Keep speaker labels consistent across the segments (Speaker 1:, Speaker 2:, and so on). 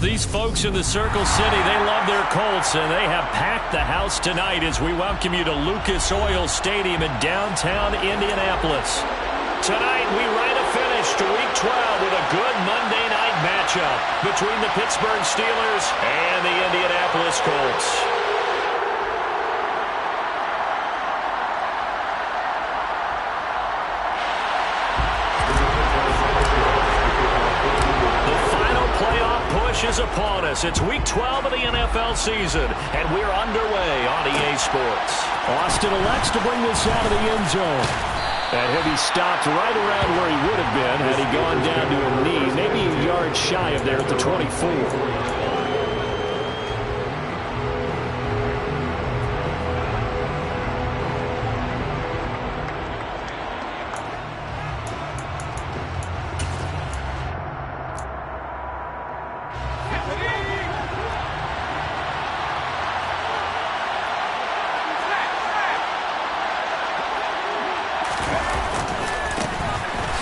Speaker 1: these folks in the Circle City, they love their Colts, and they have packed the house tonight as we welcome you to Lucas Oil Stadium in downtown Indianapolis. Tonight, we write a finish to Week 12 with a good Monday night matchup between the Pittsburgh Steelers and the Indianapolis Colts. Is upon us. It's Week 12 of the NFL season, and we're underway on EA Sports.
Speaker 2: Austin elects to bring this out of the end zone. And he'll be stopped right around where he would have been had he gone down to a knee, maybe a yard shy of there at the 24.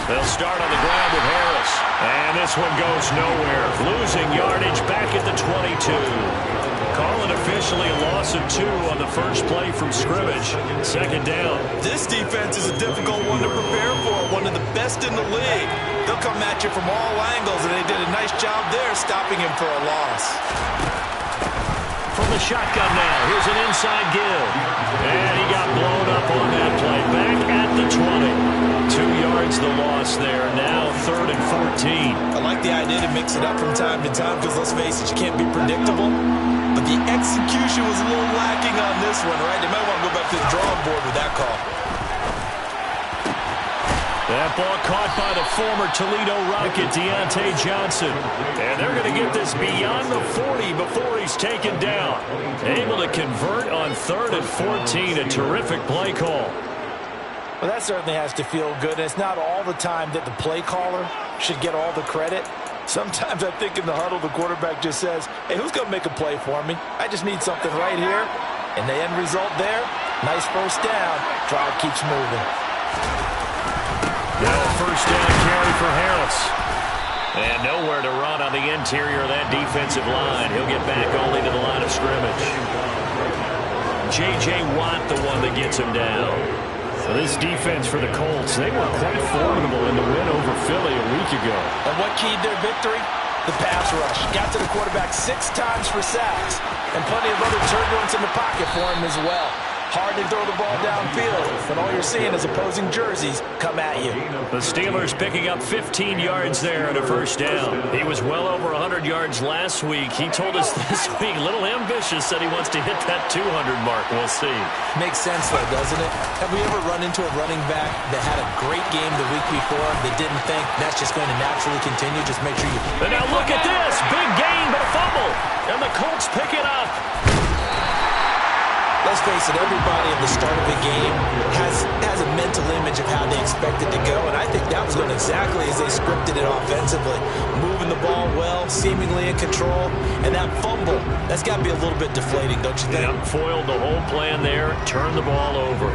Speaker 1: They'll start on the ground with Harris. And this one goes nowhere. Losing yardage back at the 22. Call it officially a loss of 2 on the first play from scrimmage. Second down.
Speaker 3: This defense is a difficult one to prepare for. One of the best in the league. They'll come at you from all angles, and they did a nice job there stopping him for a loss.
Speaker 1: From the shotgun now. Here's an inside give. And he got blown up on that play. Back at the 20. 2 yards the loss there. Now 3rd and 14.
Speaker 3: I like the idea to mix it up from time to time because, let's face it, you can't be predictable. But the execution was a little lacking on this one, right? They might want to go back to the drawing board with that call.
Speaker 1: That ball caught by the former Toledo Rocket, Deontay Johnson. And they're going to get this beyond the 40 before he's taken down. Able to convert on 3rd and 14. A terrific play call.
Speaker 4: Well, that certainly has to feel good. And it's not all the time that the play caller should get all the credit. Sometimes I think in the huddle, the quarterback just says, hey, who's going to make a play for me? I just need something right here. And the end result there, nice first down. Drive keeps moving.
Speaker 1: Now first down carry for Harris. And nowhere to run on the interior of that defensive line. He'll get back only to the line of scrimmage. J.J. Watt, the one that gets him down. So this defense for the Colts, they were quite formidable in the win over Philly a week ago.
Speaker 4: And what keyed their victory? The pass rush. Got to the quarterback 6 times for sacks. And plenty of other turbulence in the pocket for him as well. Hard to throw the ball downfield, but all you're seeing is opposing jerseys come at you.
Speaker 1: The Steelers picking up 15 yards there on a first down. He was well over 100 yards last week. He told us this week, a little ambitious, said he wants to hit that 200 mark. We'll see.
Speaker 4: Makes sense, though, doesn't it? Have we ever run into a running back that had a great game the week before that didn't think that's just going to naturally continue? Just make sure you...
Speaker 1: And now look at this. Big gain, but a fumble. And the Colts pick it up.
Speaker 4: Let's face it, everybody at the start of a game has a mental image of how they expect it to go, and I think that was going exactly as they scripted it offensively. Moving the ball well, seemingly in control, and that fumble, that's got to be a little bit deflating, don't you think?
Speaker 1: Yeah, foiled the whole plan there, turned the ball over.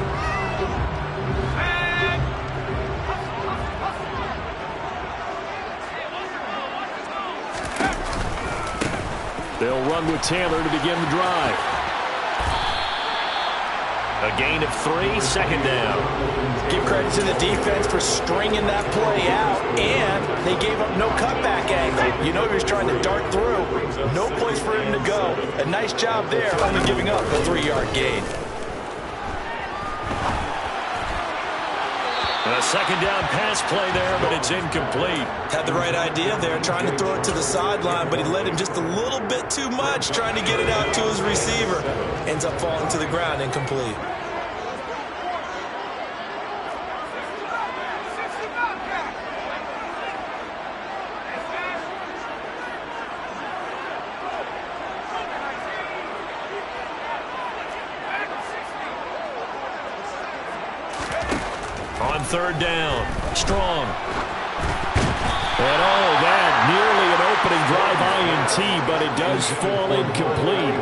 Speaker 2: They'll run with Taylor to begin the drive.
Speaker 1: A gain of 3, second down.
Speaker 4: Give credit to the defense for stringing that play out, and they gave up no cutback angle. You know he was trying to dart through. No place for him to go. A nice job there, only giving up a 3-yard gain.
Speaker 1: A second down pass play there, but it's incomplete.
Speaker 3: Had the right idea there, trying to throw it to the sideline, but he led him just a little bit too much, trying to get it out to his receiver. Ends up falling to the ground, incomplete.
Speaker 1: On third down, Strong. And that nearly an opening drive INT, but it does fall incomplete.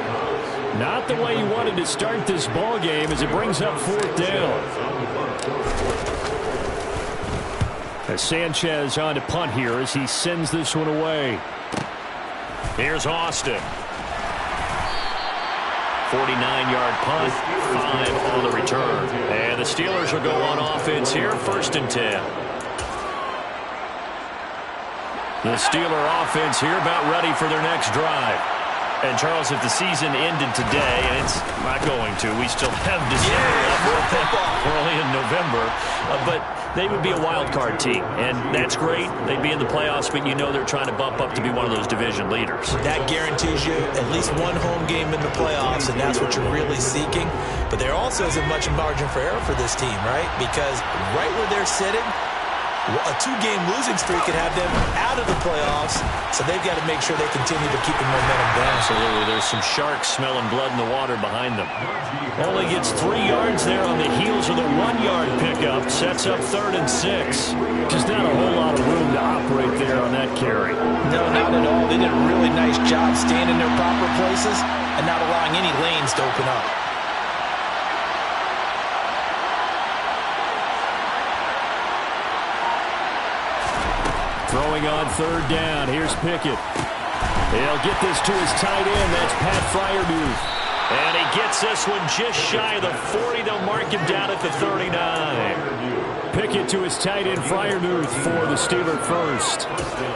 Speaker 1: Not the way he wanted to start this ball game as it brings up fourth down. As Sanchez on to punt here as he sends this one away. Here's Austin. 49-yard punt, 5 on the return. And the Steelers will go on offense here, 1st and 10. The Steeler offense here about ready for their next drive. And, Charles, if the season ended today, and it's not going to, we still have December left. We're only in November. But they would be a wild card team, and that's great. They'd be in the playoffs, but you know they're trying to bump up to be one of those division leaders.
Speaker 3: That guarantees you at least one home game in the playoffs, and that's what you're really seeking. But there also isn't much margin for error for this team, right? Because right where they're sitting, a 2-game losing streak could have them out of the playoffs, so they've got to make sure they continue to keep the momentum down.
Speaker 1: Absolutely. There's some sharks smelling blood in the water behind them. Only gets 3 yards there on the heels of the 1-yard pickup. Sets up 3rd and 6.
Speaker 2: Just not a whole lot of room to operate there on that carry.
Speaker 4: No, not at all. They did a really nice job staying in their proper places and not allowing any lanes to open up.
Speaker 2: Throwing on 3rd down. Here's Pickett. He'll get this to his tight end. That's Pat Freiermuth.
Speaker 1: And he gets this one just shy of the 40. They'll mark him down at the 39.
Speaker 2: Pickett to his tight end, Freiermuth, for the Steeler first.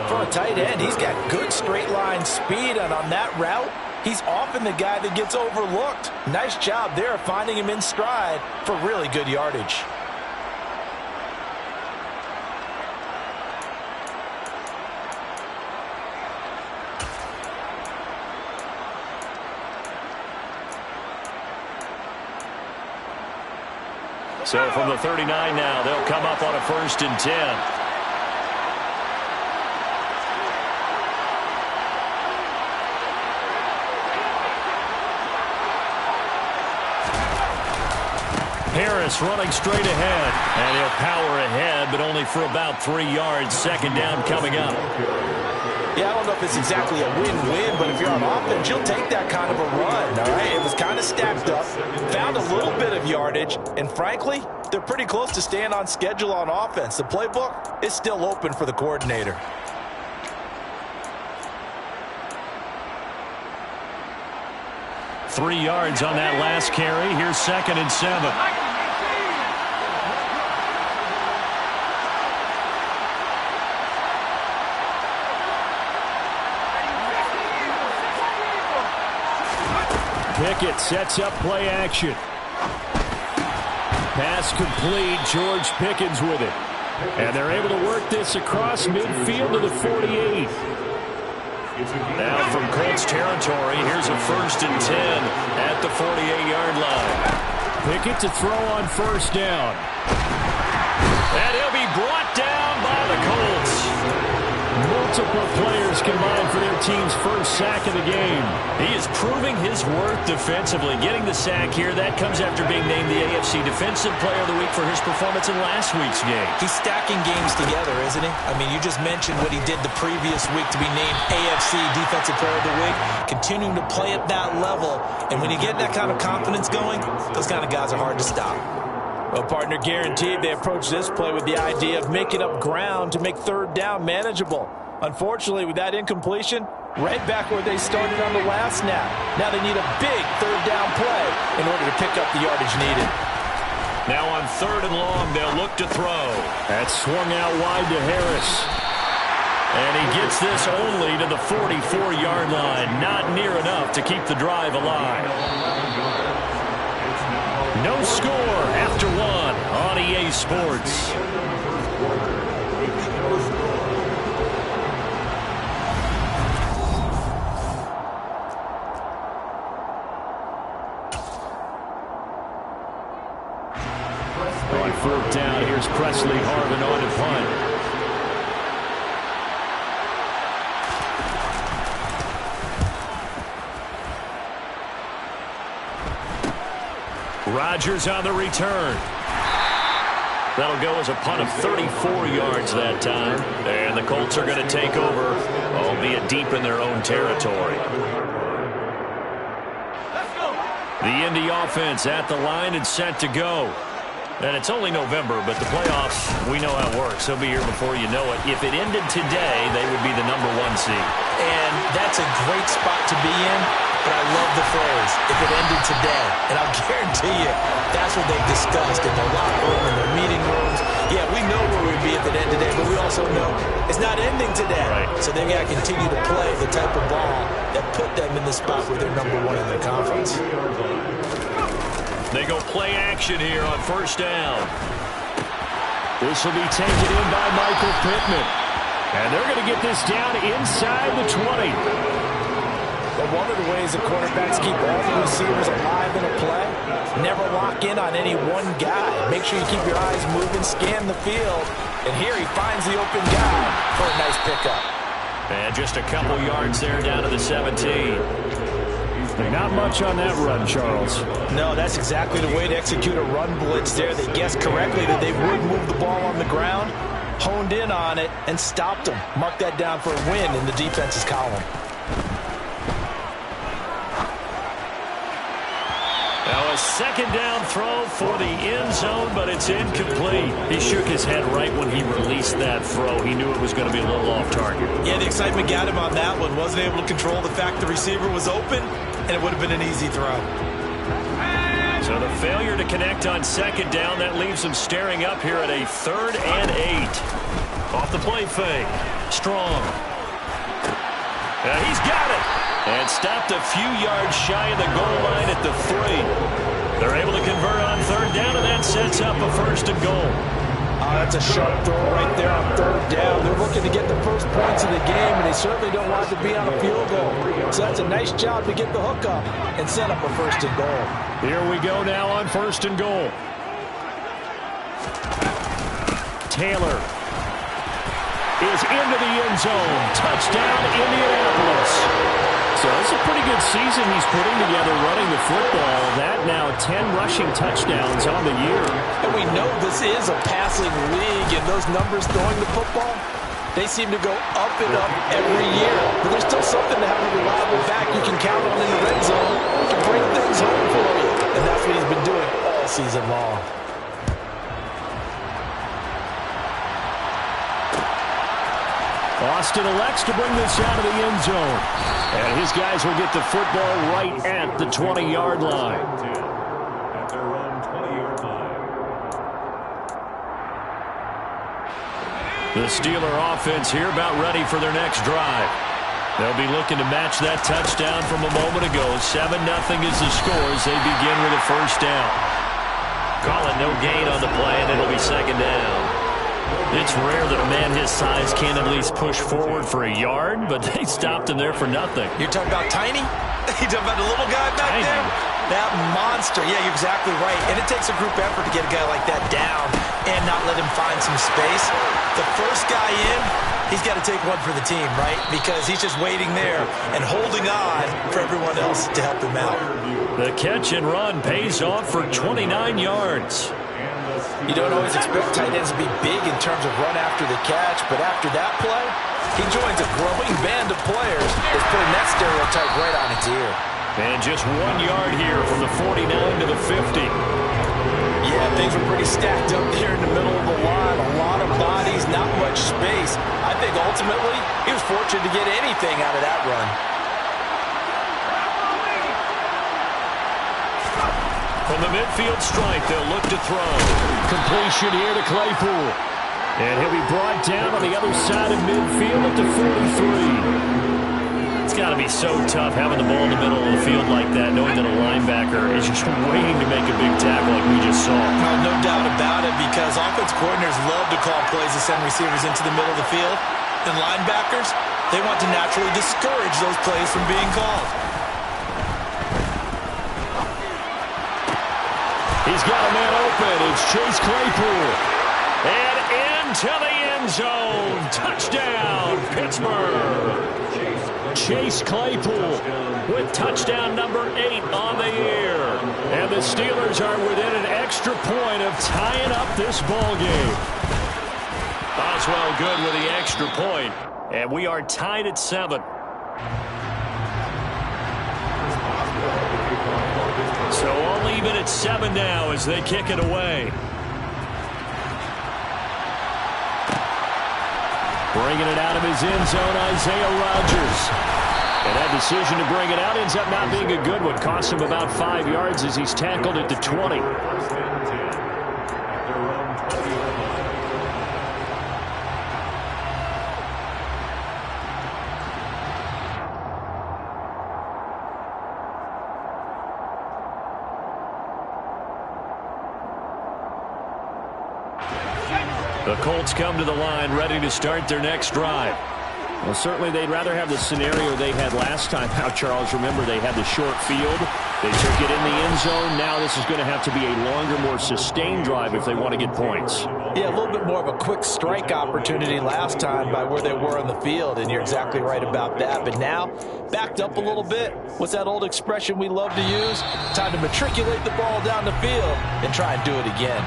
Speaker 4: For a tight end, he's got good straight line speed, and on that route, he's often the guy that gets overlooked. Nice job there finding him in stride for really good yardage.
Speaker 1: So from the 39 now, they'll come up on a 1st and 10. Harris running straight ahead. And he'll power ahead, but only for about 3 yards. 2nd down coming up.
Speaker 4: Yeah, I don't know if it's exactly a win-win, but if you're on offense, you'll take that kind of a run, all right? It was kind of stacked up, found a little bit of yardage, and frankly, they're pretty close to staying on schedule on offense. The playbook is still open for the coordinator.
Speaker 1: Three yards on that last carry. Here's 2nd and 7.
Speaker 2: Pickett sets up play action. Pass complete. George Pickens with it. And they're able to work this across midfield to the 48.
Speaker 1: Now from Colts territory, here's a 1st and 10 at the 48-yard line.
Speaker 2: Pickett to throw on 1st down.
Speaker 1: And he'll be brought down by the Colts.
Speaker 2: Multiple players combined for their team's first sack of the game.
Speaker 1: He is proving his worth defensively. Getting the sack here, that comes after being named the AFC Defensive Player of the Week for his performance in last week's game.
Speaker 3: He's stacking games together, isn't he? I mean, you just mentioned what he did the previous week to be named AFC Defensive Player of the Week. Continuing to play at that level. And when you get that kind of confidence going, those kind of guys are hard to stop.
Speaker 4: Well, partner, guaranteed they approach this play with the idea of making up ground to make 3rd down manageable. Unfortunately, with that incompletion, right back where they started on the last snap. Now they need a big 3rd down play in order to pick up the yardage needed.
Speaker 1: Now on 3rd and long, they'll look to throw.
Speaker 2: That's swung out wide to Harris.
Speaker 1: And he gets this only to the 44-yard line. Not near enough to keep the drive alive. No score after 1 on EA Sports.
Speaker 2: On 4th down, here's Presley Harvin on to punt.
Speaker 1: Rodgers on the return. That'll go as a punt of 34 yards that time. And the Colts are going to take over, albeit deep in their own territory. The Indy offense at the line and set to go. And it's only November, but the playoffs, we know how it works. They'll be here before you know it. If it ended today, they would be the #1 seed.
Speaker 3: And that's a great spot to be in, but I love the phrase, if it ended today. And I'll guarantee you, that's what they've discussed in their locker room, in their meeting rooms. Yeah, we know where we'd be if it ended today, but we also know it's not ending today.
Speaker 1: Right.
Speaker 3: So they've got to continue to play the type of ball that put them in the spot where they're #1 in their conference.
Speaker 1: They go play action here on first down. This will be taken in by Michael Pittman. And they're going to get this down inside the 20.
Speaker 4: But one of the ways the quarterbacks keep all the receivers alive in a play, never lock in on any one guy. Make sure you keep your eyes moving, scan the field. And here he finds the open guy for a nice pickup.
Speaker 1: And just a couple yards there down to the 17.
Speaker 2: Not much on that run, Charles.
Speaker 4: No, that's exactly the way to execute a run blitz there. They guessed correctly that they would move the ball on the ground, honed in on it, and stopped them. Mark that down for a win in the defense's column.
Speaker 1: Now a second down throw for the end zone, but it's incomplete. He shook his head right when he released that throw. He knew it was going to be a little off target.
Speaker 3: Yeah, the excitement got him on that one. Wasn't able to control the fact the receiver was open, and it would have been an easy throw.
Speaker 1: So the failure to connect on second down, that leaves him staring up here at a 3rd and 8. Off the play fake. Strong. He's got it. And stopped a few yards shy of the goal line at the 3. They're able to convert on 3rd down, and that sets up a 1st and goal.
Speaker 4: That's a sharp throw right there on 3rd down. They're looking to get the first points of the game, and they certainly don't want to be on a field goal. So that's a nice job to get the hook up and set up a 1st and goal.
Speaker 2: Here we go now on 1st and goal. Taylor is into the end zone. Touchdown, Indianapolis. So it's a pretty good season he's putting together running the football. That now 10 rushing touchdowns on the year.
Speaker 4: And we know this is a passing league, and those numbers throwing the football, they seem to go up and up every year. But there's still something to have a reliable back you can count on in the red zone to bring things home for you. And that's what he's been doing all season long.
Speaker 2: Austin elects to bring this out of the end zone. And his guys will get the football right at the 20-yard line.
Speaker 5: At their own 20-yard line.
Speaker 1: The Steeler offense here about ready for their next drive. They'll be looking to match that touchdown from a moment ago. 7-0 is the score as they begin with a 1st down. Call it no gain on the play, and it'll be 2nd down. It's rare that a man his size can at least push forward for a yard, but they stopped him there for nothing.
Speaker 3: You're talking about Tiny? You're talking about the little guy back
Speaker 1: Tiny.
Speaker 3: there? That monster. Yeah, you're exactly right. And it takes a group effort to get a guy like that down and not let him find some space. The first guy in, he's got to take one for the team, right? Because he's just waiting there and holding on for everyone else to help him out.
Speaker 1: The catch and run pays off for 29 yards.
Speaker 4: You don't always expect tight ends to be big in terms of run after the catch, but after that play, he joins a growing band of players that's putting that stereotype right on its ear.
Speaker 1: And just 1 yard here from the 49 to the 50.
Speaker 4: Yeah, things were pretty stacked up there in the middle of the line. A lot of bodies, not much space. I think ultimately he was fortunate to get anything out of that run.
Speaker 1: From the midfield stripe, they'll look to throw.
Speaker 2: Completion here to Claypool. And he'll be brought down on the other side of midfield at the 43.
Speaker 1: It's got to be so tough having the ball in the middle of the field like that, knowing that a linebacker is just waiting to make a big tackle like we just saw.
Speaker 3: Well, no doubt about it, because offense coordinators love to call plays to send receivers into the middle of the field. And linebackers, they want to naturally discourage those plays from being called.
Speaker 2: He's got a man open. It's Chase Claypool.
Speaker 1: And into the end zone. Touchdown, Pittsburgh.
Speaker 2: Chase Claypool
Speaker 1: With touchdown number 8 on the year.
Speaker 2: And the Steelers are within an extra point of tying up this ball game.
Speaker 1: Oswell good with the extra point. And we are tied at 7. So all even at 7 now as they kick it away. Bringing it out of his end zone, Isaiah Rodgers. And that decision to bring it out ends up not being a good one. Cost him about 5 yards as he's tackled at the 20.
Speaker 5: First and 10 at their own 20-yard line.
Speaker 1: The Colts come to the line ready to start their next drive.
Speaker 2: Well, certainly they'd rather have the scenario they had last time out, Charles. Remember, they had the short field. They took it in the end zone. Now this is going to have to be a longer, more sustained drive if they want to get points.
Speaker 4: Yeah, a little bit more of a quick strike opportunity last time by where they were on the field, and you're exactly right about that. But now, backed up a little bit. What's that old expression we love to use? Time to matriculate the ball down the field and try and do it again.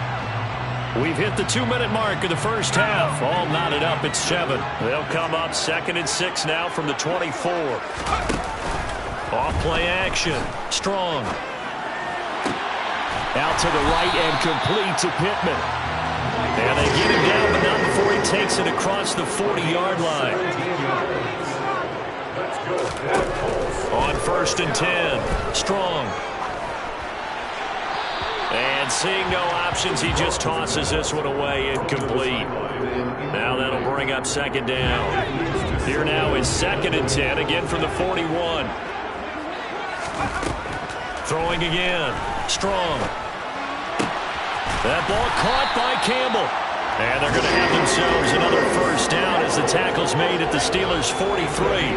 Speaker 1: We've hit the 2-minute mark of the first half. All knotted up at 7. They'll come up 2nd and 6 now from the 24. Off play action. Strong. Out to the right and complete to Pittman. And they get him down, but not before he takes it across the 40-yard line. On 1st and 10. Strong. And seeing no options, he just tosses this one away, incomplete. Now that'll bring up 2nd down. Here now is 2nd and 10, again from the 41. Throwing again. Strong. That ball caught by Campbell. And they're going to have themselves another first down as the tackle's made at the Steelers' 43.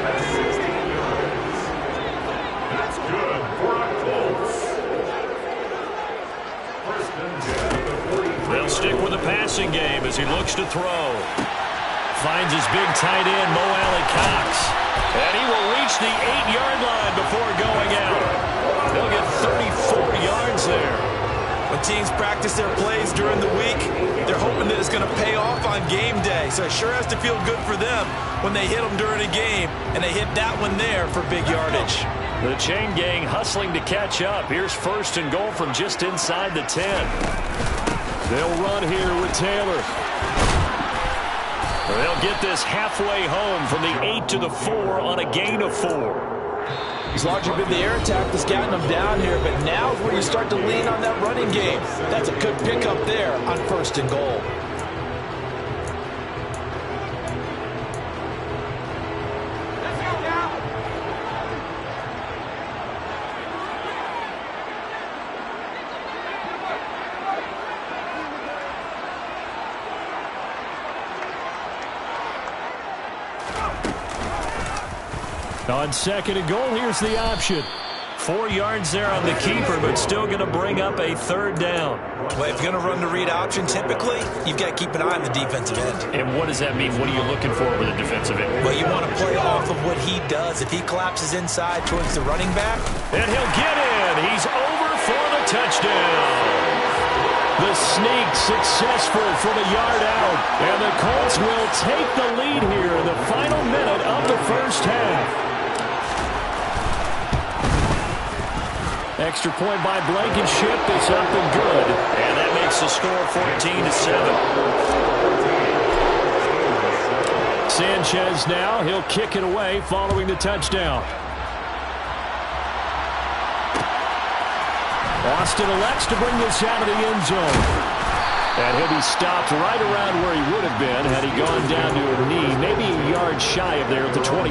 Speaker 1: They'll stick with the passing game as he looks to throw. Finds his big tight end, Mo Alley-Cox. And he will reach the 8-yard line before going out. He'll get 34 yards there.
Speaker 3: When teams practice their plays during the week, they're hoping that it's going to pay off on game day. So it sure has to feel good for them when they hit them during a game, and they hit that one there for big yardage.
Speaker 1: The chain gang hustling to catch up. Here's 1st and goal from just inside the 10. They'll run here with Taylor. They'll get this halfway home from the 8 to the 4 on a gain of 4.
Speaker 4: It's largely been the air attack that's gotten them down here, but now is where you start to lean on that running game. That's a good pickup there on 1st and goal.
Speaker 1: On 2nd and goal, here's the option. 4 yards there on the keeper, but still going to bring up a 3rd down.
Speaker 3: Well, if you're going to run the read option, typically, you've got to keep an eye on the defensive end.
Speaker 1: And what does that mean? What are you looking for with a defensive end?
Speaker 3: Well, you want to play off of what he does. If he collapses inside towards the running back.
Speaker 1: And he'll get in. He's over for the touchdown. The sneak successful from a yard out. And the Colts will take the lead here in the final minute of the first half. Extra point by Blankenship. It's up and good. And that makes the score 14-7. Sanchez now. He'll kick it away following the touchdown. Austin elects to bring this out of the end zone. And he'll be stopped right around where he would have been had he gone down to a knee, maybe a yard shy of there at the 24.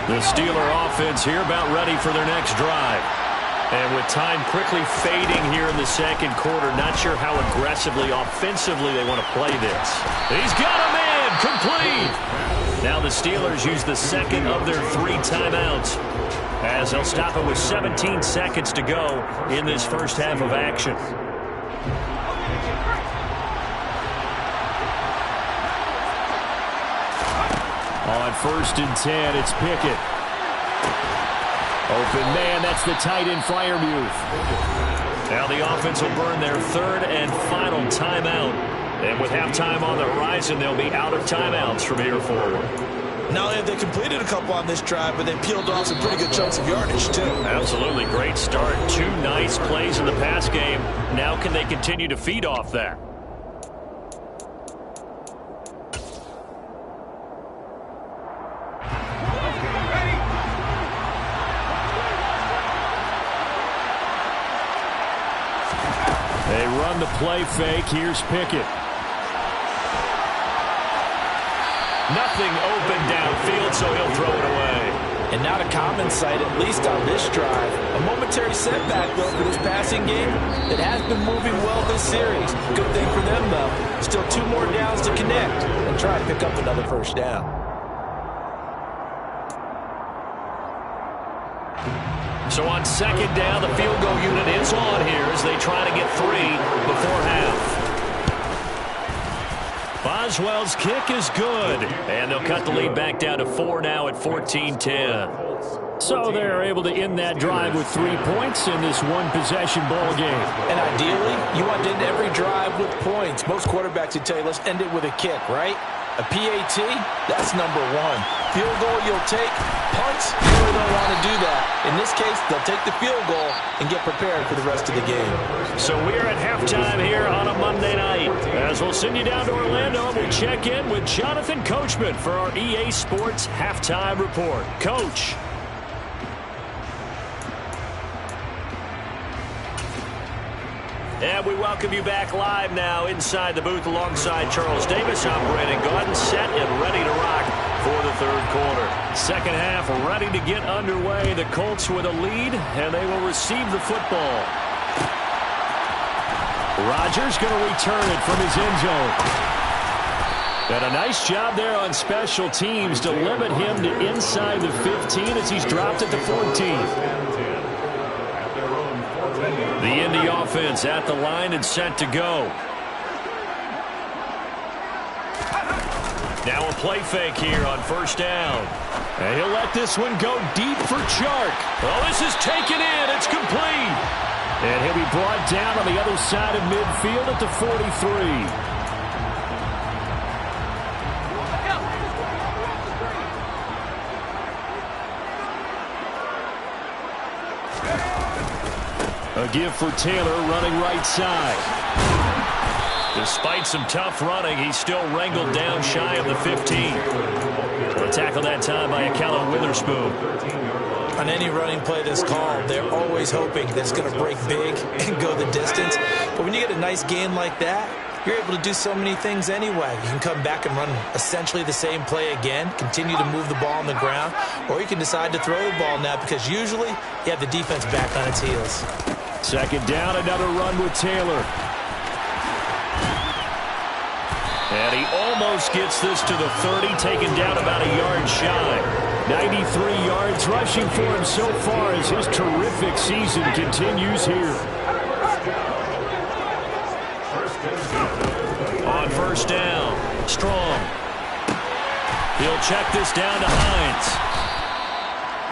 Speaker 1: The Steeler offense here about ready for their next drive. And with time quickly fading here in the 2nd quarter, not sure how aggressively, offensively they want to play this. He's got a man, complete. Now the Steelers use the 2nd of their 3 timeouts as they'll stop it with 17 seconds to go in this first half of action. On 1st and 10, it's Pickett. Open man, that's the tight end Freiermuth. Now the offense will burn their 3rd and final timeout. And with halftime on the horizon, they'll be out of timeouts from here forward.
Speaker 3: Not only have they completed a couple on this drive, but they peeled off some pretty good chunks of yardage, too.
Speaker 1: Absolutely great start. 2 nice plays in the pass game. Now can they continue to feed off that?
Speaker 2: They run the play fake. Here's Pickett.
Speaker 1: Nothing open downfield, so he'll throw it away.
Speaker 4: And not a common sight, at least on this drive. A momentary setback, though, for this passing game that has been moving well this series. Good thing for them, though. Still 2 more downs to connect and try to pick up another first down.
Speaker 1: So on second down, the field goal unit is on here as they try to get 3 before half. Boswell's kick is good, and they'll cut the lead back down to 4 now at 14-10.
Speaker 2: So they're able to end that drive with 3 points in this one-possession ball game.
Speaker 4: And ideally, you want to end every drive with points. Most quarterbacks would tell you, let's end it with a kick, right? A PAT, that's number 1. Field goal you'll take. Punts, you really don't want to do that. In this case, they'll take the field goal and get prepared for the rest of the game.
Speaker 1: So we're at halftime here on a Monday night. As we'll send you down to Orlando, and we'll check in with Jonathan Coachman for our EA Sports Halftime Report. Coach. And we welcome you back live now inside the booth alongside Charles Davis. I'm Brandon Gaudin, set and ready to rock for the third quarter. Second half ready to get underway. The Colts with a lead, and they will receive the football. Rodgers going to return it from his end zone. And a nice job there on special teams to limit him to inside the 15 as he's dropped at the 14. The Indy offense at the line and set to go. Now a play fake here on first down.
Speaker 2: And he'll let this one go deep for Chark.
Speaker 1: Oh, this is taken in. It's complete.
Speaker 2: And he'll be brought down on the other side of midfield at the 43. A give for Taylor running right side.
Speaker 1: Despite some tough running, he's still wrangled down shy of the 15. A tackle that time by Akello Witherspoon.
Speaker 3: On any running play that's called, they're always hoping that it's going to break big and go the distance. But when you get a nice gain like that, you're able to do so many things anyway. You can come back and run essentially the same play again, continue to move the ball on the ground, or you can decide to throw the ball now because usually you have the defense back on its heels.
Speaker 2: Second down, another run with Taylor.
Speaker 1: And he almost gets this to the 30, taken down about a yard shy.
Speaker 2: 93 yards rushing for him so far as his terrific season continues here.
Speaker 1: On first down, Strong. He'll check this down to Hines.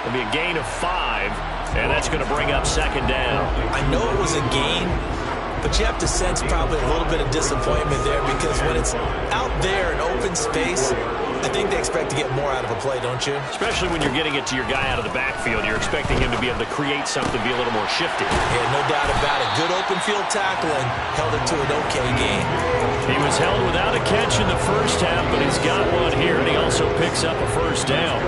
Speaker 1: It'll be a gain of 5, and that's going to bring up second down.
Speaker 3: I know it was a gain, but you have to sense probably a little bit of disappointment there because when it's out there in open space, I think they expect to get more out of a play, don't you?
Speaker 1: Especially when you're getting it to your guy out of the backfield. You're expecting him to be able to create something, be a little more shifty.
Speaker 3: Yeah, no doubt about it. Good open field tackling held it to an okay gain.
Speaker 1: He was held without a catch in the first half, but he's got one here, and he also picks up a first down.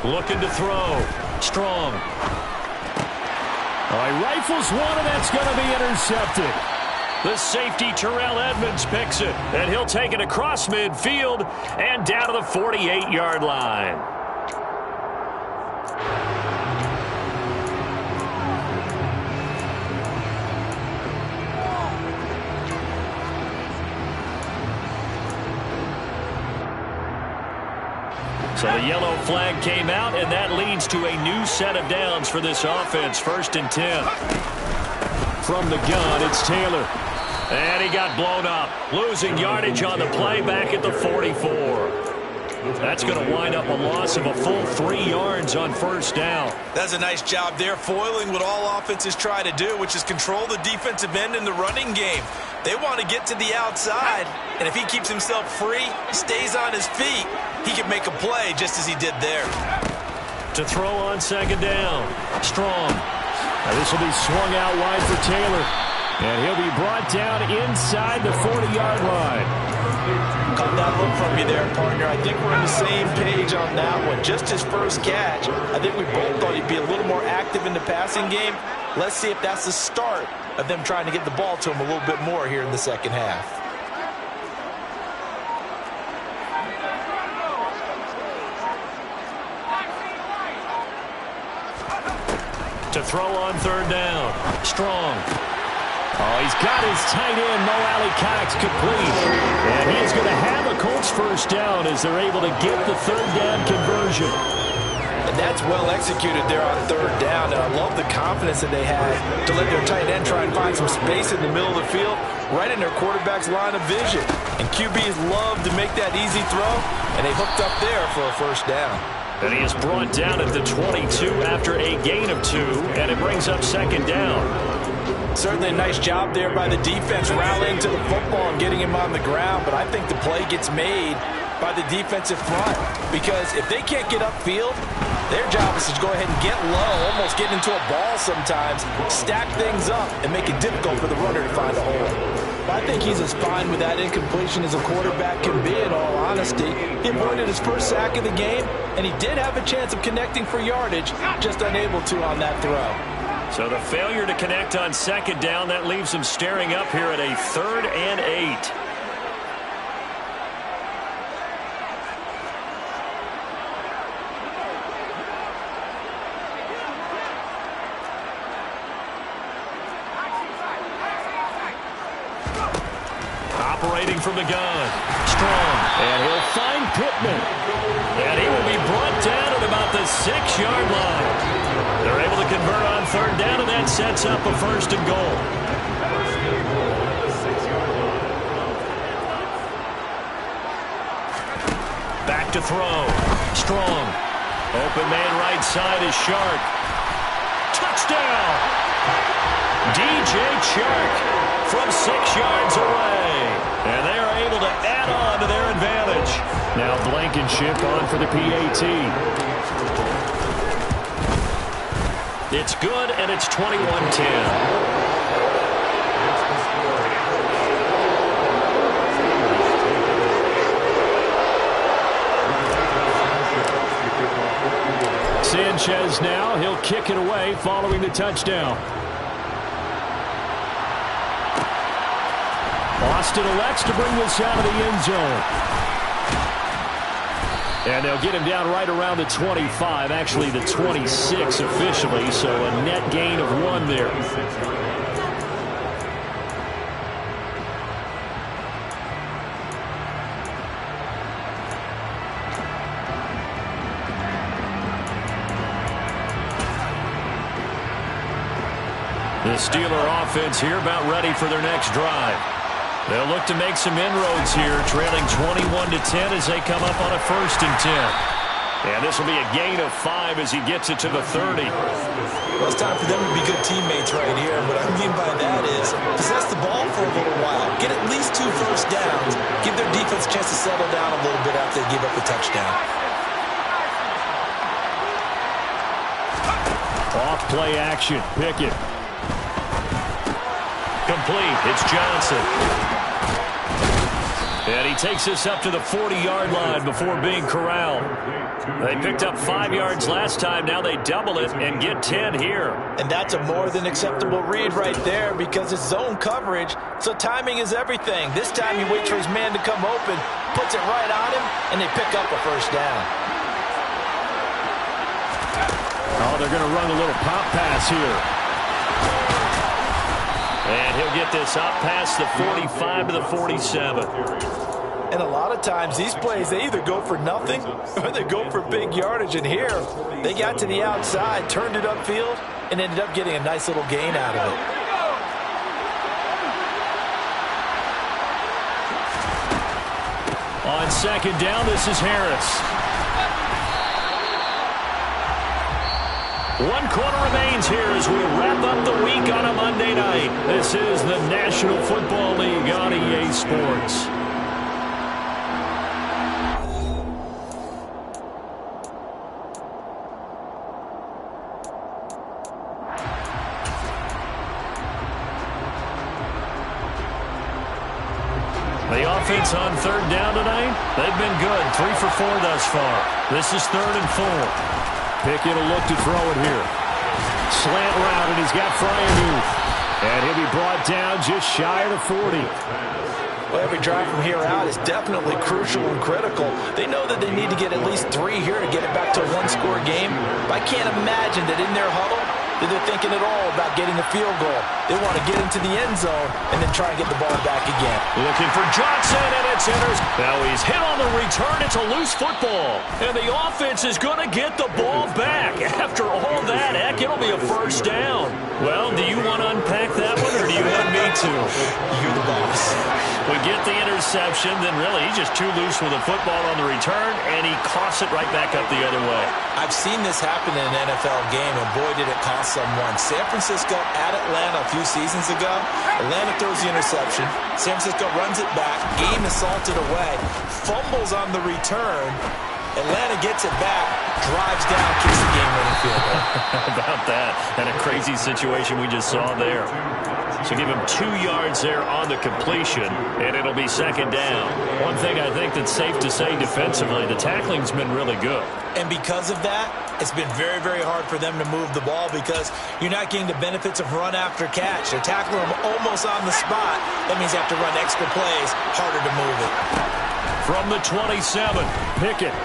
Speaker 1: Looking to throw. Strong.
Speaker 2: He rifles one, and that's going to be intercepted.
Speaker 1: The safety, Terrell Edmonds, picks it, and he'll take it across midfield and down to the 48-yard line. So the yellow flag came out, and that leads to a new set of downs for this offense. 1st and 10.
Speaker 2: From the gun, it's Taylor.
Speaker 1: And he got blown up, losing yardage on the play back at the 44. That's going to wind up a loss of a full 3 yards on first down.
Speaker 3: That's a nice job there, foiling what all offenses try to do, which is control the defensive end in the running game. They want to get to the outside, and if he keeps himself free, stays on his feet, he can make a play just as he did there.
Speaker 1: To throw on second down. Strong. Now this will be swung out wide for Taylor. And he'll be brought down inside the 40-yard line.
Speaker 4: Caught that look from you there, partner. I think we're on the same page on that one. Just his first catch, I think we both thought he'd be a little more active in the passing game. Let's see if that's the start of them trying to get the ball to him a little bit more here in the second half.
Speaker 1: To throw on third down. Strong. Oh, he's got his tight end, Mo Alley-Cox, complete. And he is going to have a Colts first down as they're able to get the third down conversion.
Speaker 4: And that's well executed there on third down. And I love the confidence that they had to let their tight end try and find some space in the middle of the field, right in their quarterback's line of vision. And QBs love to make that easy throw, and they hooked up there for a first down.
Speaker 1: And he is brought down at the 22 after a gain of 2, and it brings up second down.
Speaker 4: Certainly a nice job there by the defense rallying to the football and getting him on the ground, but I think the play gets made by the defensive front because if they can't get upfield, their job is to go ahead and get low, almost get into a ball sometimes, stack things up, and make it difficult for the runner to find a hole. But I think he's as fine with that incompletion as a quarterback can be, in all honesty. He avoided his first sack of the game, and he did have a chance of connecting for yardage, just unable to on that throw.
Speaker 1: So the failure to connect on second down, that leaves him staring up here at a 3rd and 8. Operating from the gun. Strong. And he'll find Pittman. And he will be brought down at about the 6-yard line. They're able to convert on third down, and that sets up a 1st and goal. Back to throw. Strong. Open man right side is Shark. Touchdown! DJ Shark from 6 yards away. And they are able to add on to their advantage. Now Blankenship on for the PAT. It's good, and it's 21-10. Sanchez now. He'll kick it away following the touchdown. Austin elects to bring this out of the end zone. And they'll get him down right around the 25, actually the 26 officially, so a net gain of 1 there. The Steeler offense here about ready for their next drive. They'll look to make some inroads here, trailing 21-10 as they come up on a 1st and 10. And this will be a gain of 5 as he gets it to the 30.
Speaker 3: Well, it's time for them to be good teammates right here. What I mean by that is possess the ball for a little while. Get at least 2 first downs. Give their defense a chance to settle down a little bit after they give up the touchdown.
Speaker 1: Off play action. Pickett. Complete. It's Johnson. And he takes this up to the 40-yard line before being corralled. They picked up 5 yards last time. Now they double it and get 10 here.
Speaker 4: And that's a more than acceptable read right there because it's zone coverage, so timing is everything. This time he waits for his man to come open, puts it right on him, and they pick up a first down.
Speaker 1: Oh, they're going to run a little pop pass here. And he'll get this up past the 45 to the 47.
Speaker 4: And a lot of times these plays, they either go for nothing or they go for big yardage. And here, they got to the outside, turned it upfield, and ended up getting a nice little gain out of it.
Speaker 1: On second down, this is Harris. 1 quarter remains here as we wrap up the week on a Monday night. This is the National Football League on EA Sports. The offense on third down tonight, they've been good. 3 for 4 thus far. This is 3rd and 4. Pickett will look to throw it here. Slant route, and he's got Fryermuth. And he'll be brought down just shy of the 40.
Speaker 4: Well, every drive from here out is definitely crucial and critical. They know that they need to get at least 3 here to get it back to a 1-score game. But I can't imagine that in their huddle that they're thinking at all about getting a field goal. They want to get into the end zone and then try and get the ball back again.
Speaker 1: Looking for Johnson, and it's intercepted. Now he's hit on the return. It's a loose football. And the offense is going to get the ball back. After all that, heck, it'll be a first down. Well, do you want to unpack that one, or do you want me to?
Speaker 3: You're the boss.
Speaker 1: We get the interception, then really he's just too loose with the football on the return, and he coughs it right back up the other way.
Speaker 3: I've seen this happen in an NFL game, and boy, did it cost someone. San Francisco at Atlanta a few seasons ago. Atlanta throws the interception. San Francisco runs it back. Game is salted away. Fumbles on the return. Atlanta gets it back. Drives down, kicks the game-winning field goal.
Speaker 1: How about that? And a crazy situation we just saw there. So give him 2 yards there on the completion, and it'll be second down. One thing I think that's safe to say defensively, the tackling's been really good.
Speaker 3: And because of that, it's been very, very hard for them to move the ball because you're not getting the benefits of run after catch. They're tackling them almost on the spot. That means you have to run extra plays, harder to move it.
Speaker 1: From the 27, Pickett.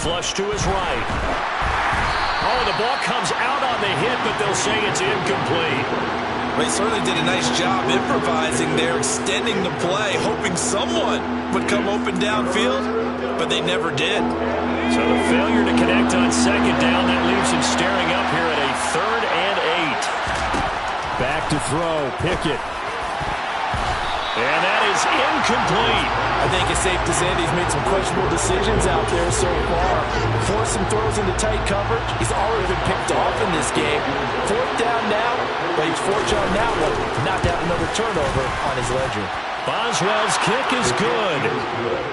Speaker 1: Flush to his right. Oh, the ball comes out on the hit, but they'll say it's incomplete.
Speaker 3: They certainly did a nice job improvising there, extending the play, hoping someone would come open downfield, but they never did.
Speaker 1: So the failure to connect on second down, that leaves him staring up here at a 3rd and 8. Back to throw, Pickett. And that is incomplete.
Speaker 4: I think it's safe to say that he's made some questionable decisions out there so far. Forced some throws into tight coverage. He's already been picked off in this game. 4th down now, but he's fortunate on that one not to have another turnover on his ledger.
Speaker 1: Boswell's kick is good.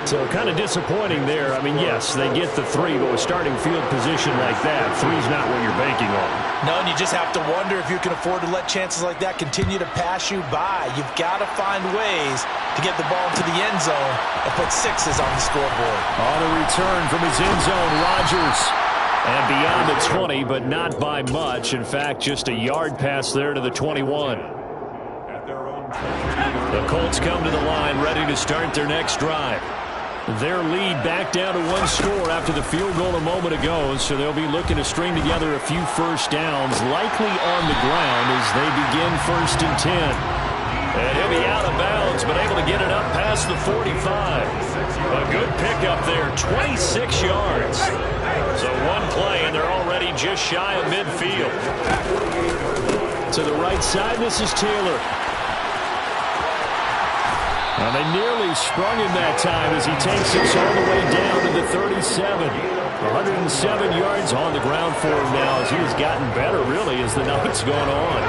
Speaker 1: So kind of disappointing there. I mean, yes, they get the 3, but with starting field position like that, 3's not what you're banking on.
Speaker 4: No, and you just have to wonder if you can afford to let chances like that continue to pass you by. You've got to find ways to get the ball into the end zone and put 6s on the scoreboard.
Speaker 1: On a return from his end zone, Rodgers. And beyond the 20, but not by much. In fact, just a yard pass there to the 21. The Colts come to the line ready to start their next drive. Their lead back down to 1 score after the field goal a moment ago, so they'll be looking to string together a few first downs, likely on the ground as they begin 1st and 10. And he'll be out of bounds, but able to get it up past the 45. A good pickup there, 26 yards. So one play, and they're already just shy of midfield. To the right side, this is Taylor. Now they nearly sprung him that time as he takes us all the way down to the 37. 107 yards on the ground for him now as he has gotten better, really, as the night's gone on.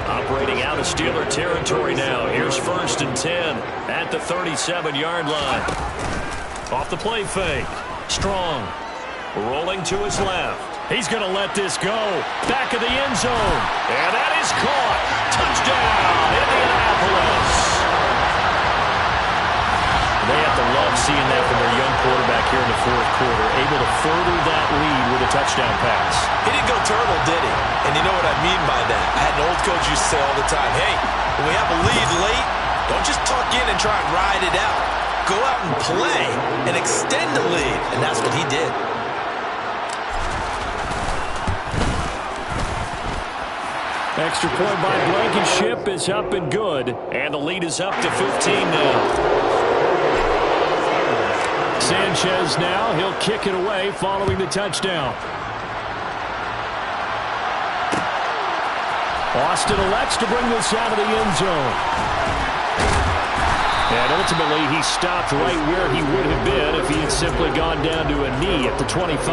Speaker 1: Operating out of Steeler territory now. Here's 1st and 10 at the 37-yard line. Off the play fake. Strong. Rolling to his left. He's going to let this go. Back of the end zone. And that is caught. Touchdown, Indianapolis. They have to love seeing that from their young quarterback here in the 4th quarter, able to further that lead with a touchdown pass.
Speaker 3: He didn't go turtle, did he? And you know what I mean by that. I had an old coach used to say all the time, hey, when we have a lead late, don't just tuck in and try and ride it out. Go out and play and extend the lead. And that's what he did.
Speaker 1: Extra point by Blankenship is up and good. And the lead is up to 15 now. Sanchez now, he'll kick it away following the touchdown. Austin elects to bring this out of the end zone. And ultimately, he stopped right where he would have been if he had simply gone down to a knee at the 25.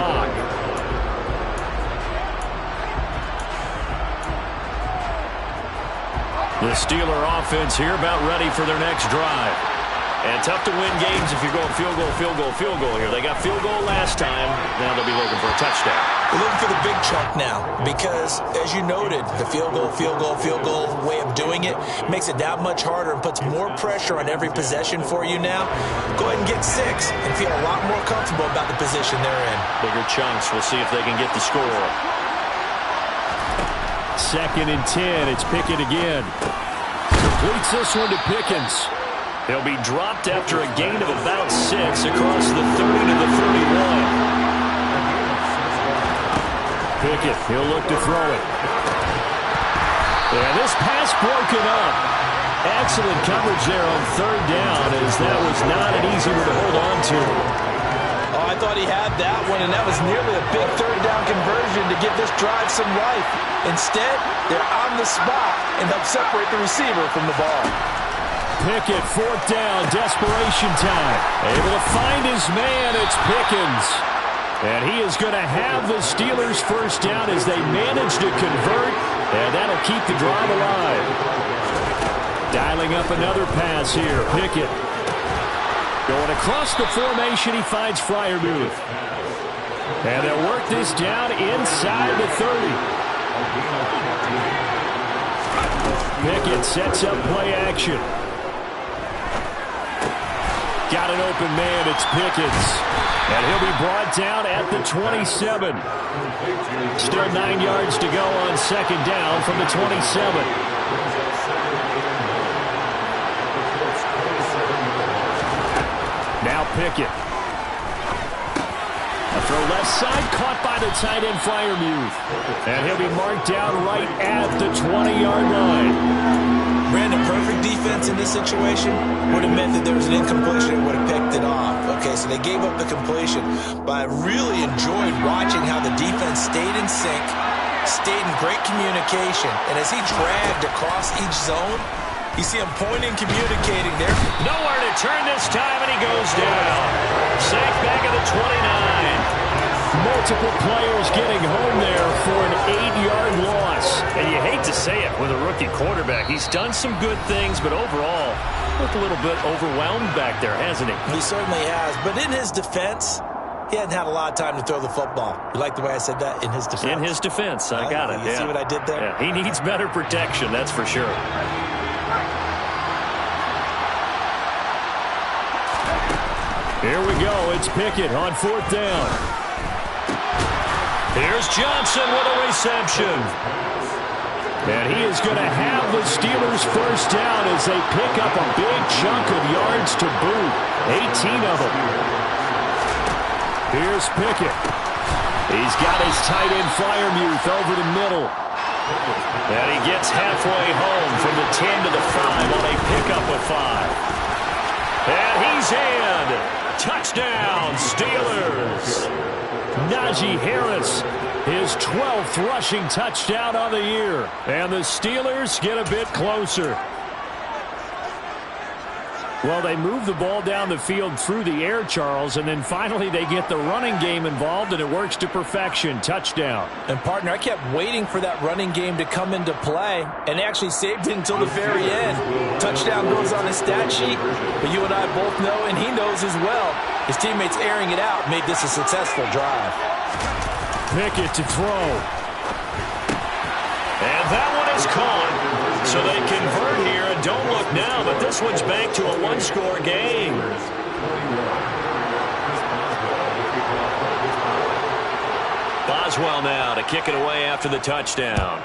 Speaker 1: The Steeler offense here about ready for their next drive. And tough to win games if you're going field goal, field goal, field goal here. They got field goal last time. Now they'll be looking for a touchdown.
Speaker 3: We're looking for the big chunk now because, as you noted, the field goal way of doing it makes it that much harder and puts more pressure on every possession for you now. Go ahead and get 6 and feel a lot more comfortable about the position they're in.
Speaker 1: Bigger chunks. We'll see if they can get the score. 2nd and 10. It's Pickett again. Completes this one to Pickens. He'll be dropped after a gain of about 6 across the 30 to the 31. Pickett, he'll look to throw it. And this pass broken up. Excellent coverage there on 3rd down, as that was not an easy one to hold on to.
Speaker 4: Oh, I thought he had that one, and that was nearly a big 3rd down conversion to give this drive some life. Instead, they're on the spot and help separate the receiver from the ball.
Speaker 1: Pickett, 4th down, desperation time. Able to find his man, it's Pickens. And he is going to have the Steelers' 1st down as they manage to convert, and that'll keep the drive alive. Dialing up another pass here, Pickett. Going across the formation, he finds Freiermuth. And they'll work this down inside the 30. Pickett sets up play action. Got an open man, it's Pickens. And he'll be brought down at the 27. Still 9 yards to go on 2nd down from the 27. Now Pickett. A throw left side, caught by the tight end Freiermuth. And he'll be marked down right at the 20-yard line.
Speaker 3: Brandon, perfect defense in this situation would have meant that there was an incompletion and would have picked it off. Okay, so they gave up the completion. But I really enjoyed watching how the defense stayed in sync, stayed in great communication. And as he dragged across each zone, you see him pointing, communicating there.
Speaker 1: Nowhere to turn this time, and he goes down. Sacked back at the 29. Multiple players getting home there for an 8-yard loss. And you hate to say it with a rookie quarterback. He's done some good things, but overall, looked a little bit overwhelmed back there, hasn't he?
Speaker 3: He certainly has. But in his defense, he hadn't had a lot of time to throw the football. You like the way I said that? In his defense.
Speaker 1: In his defense. I got it.
Speaker 3: You see what I did there?
Speaker 1: Yeah. He needs better protection, that's for sure. Here we go. It's Pickett on 4th down. Here's Johnson with a reception. And he is going to have the Steelers' 1st down as they pick up a big chunk of yards to boot. 18 of them. Here's Pickett. He's got his tight end Freiermuth over the middle. And he gets halfway home from the 10 to the 5 on a pickup of 5. And he's in. Touchdown, Steelers. Najee Harris, his 12th rushing touchdown of the year. And the Steelers get a bit closer. Well, they move the ball down the field through the air, Charles, and then finally they get the running game involved, and it works to perfection. Touchdown.
Speaker 4: And, partner, I kept waiting for that running game to come into play, and they actually saved it until the very end. Touchdown goes on his stat sheet, but you and I both know, and he knows as well, his teammates airing it out made this a successful drive.
Speaker 1: Pickett to throw. And that one is caught. So they convert here, and don't look now, but this one's back to a 1-score game. Boswell now to kick it away after the touchdown.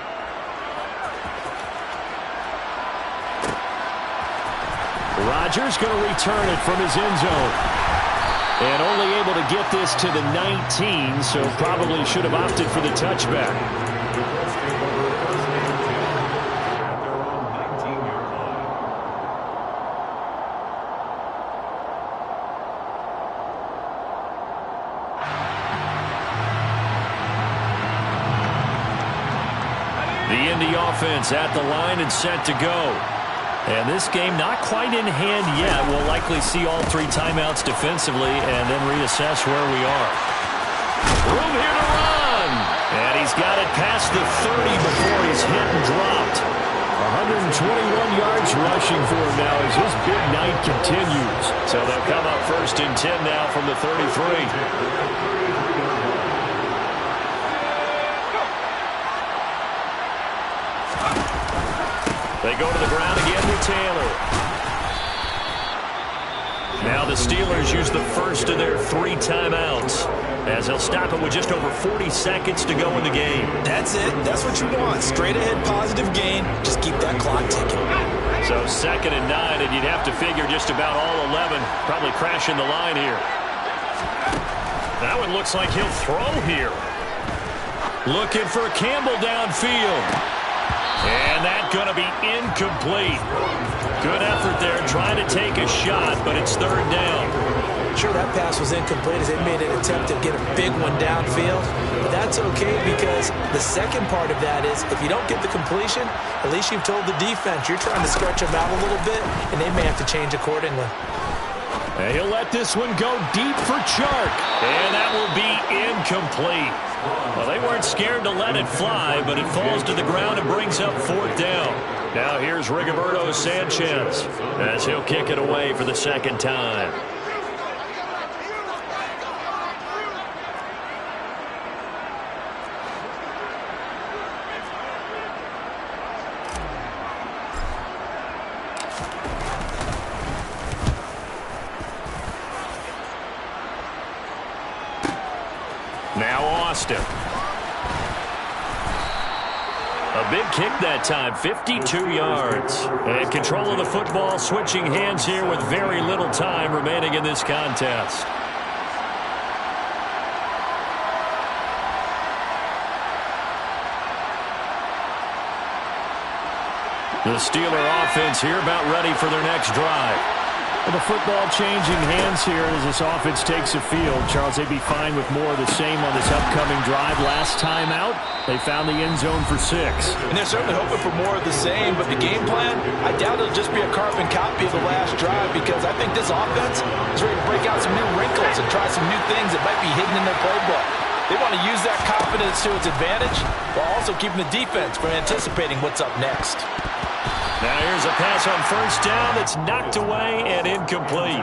Speaker 1: Rodgers going to return it from his end zone. And only able to get this to the 19, so probably should have opted for the touchback. The Indy offense at the line and set to go. And this game not quite in hand yet. We'll likely see all 3 timeouts defensively and then reassess where we are. Room here to run. And he's got it past the 30 before he's hit and dropped.
Speaker 2: 121 yards rushing for him now as his big night continues.
Speaker 1: So they'll come up 1st and 10 now from the 33. They go to the ground again with Taylor. Now the Steelers use the first of their 3 timeouts as they'll stop it with just over 40 seconds to go in the game.
Speaker 3: That's it. That's what you want. Straight ahead positive gain. Just keep that clock ticking.
Speaker 1: So 2nd and 9, and you'd have to figure just about all 11 probably crashing the line here. That one looks like he'll throw here. Looking for Campbell downfield. And that's going to be incomplete. Good effort there trying to take a shot, but it's 3rd down.
Speaker 3: Sure, that pass was incomplete as they made an attempt to get a big one downfield. But that's okay because the second part of that is if you don't get the completion, at least you've told the defense you're trying to stretch them out a little bit, and they may have to change accordingly.
Speaker 2: And he'll let this one go deep for Chark.
Speaker 1: And that will be incomplete. Well, they weren't scared to let it fly, but it falls to the ground and brings up 4th down. Now here's Rigoberto Sanchez as he'll kick it away for the 2nd time. Now Austin. A big kick that time, 52 yards. And control of the football, switching hands here with very little time remaining in this contest. The Steeler offense here about ready for their next drive.
Speaker 2: Well, the football changing hands here as this offense takes the field. Charles, they'd be fine with more of the same on this upcoming drive. Last time out, they found the end zone for 6.
Speaker 4: And they're certainly hoping for more of the same, but the game plan, I doubt it'll just be a carbon copy of the last drive because I think this offense is ready to break out some new wrinkles and try some new things that might be hidden in their playbook. They want to use that confidence to its advantage while also keeping the defense from anticipating what's up next.
Speaker 1: Now here's a pass on 1st down that's knocked away and incomplete.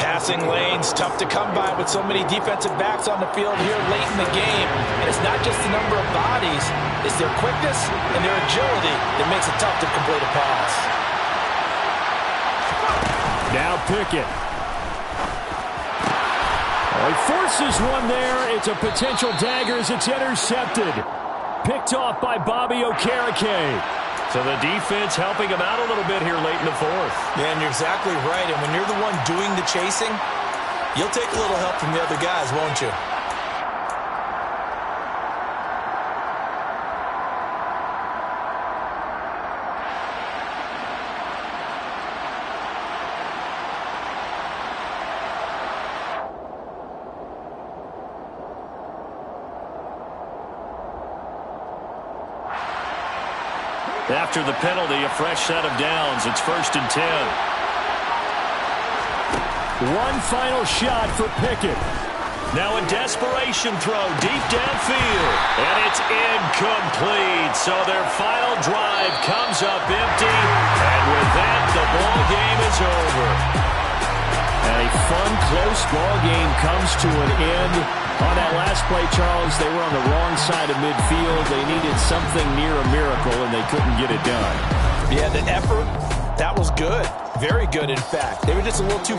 Speaker 4: Passing lanes, tough to come by with so many defensive backs on the field here late in the game. And it's not just the number of bodies, it's their quickness and their agility that makes it tough to complete a pass.
Speaker 2: Now Pickett. Oh, he forces one there. It's a potential dagger as it's intercepted. Picked off by Bobby Okereke.
Speaker 1: So the defense helping him out a little bit here late in the 4th.
Speaker 3: Yeah, and you're exactly right. And when you're the one doing the chasing, you'll take a little help from the other guys, won't you?
Speaker 1: After the penalty, a fresh set of downs. It's 1st and 10.
Speaker 2: One final shot for Pickett.
Speaker 1: Now a desperation throw deep downfield. And it's incomplete. So their final drive comes up empty. And with that, the ball game is over.
Speaker 2: And a fun, close ball game comes to an end. On that last play, Charles, they were on the wrong side of midfield. They needed something near a miracle, and they couldn't get it done.
Speaker 4: Yeah, the effort, that was good. Very good, in fact. They were just a little too...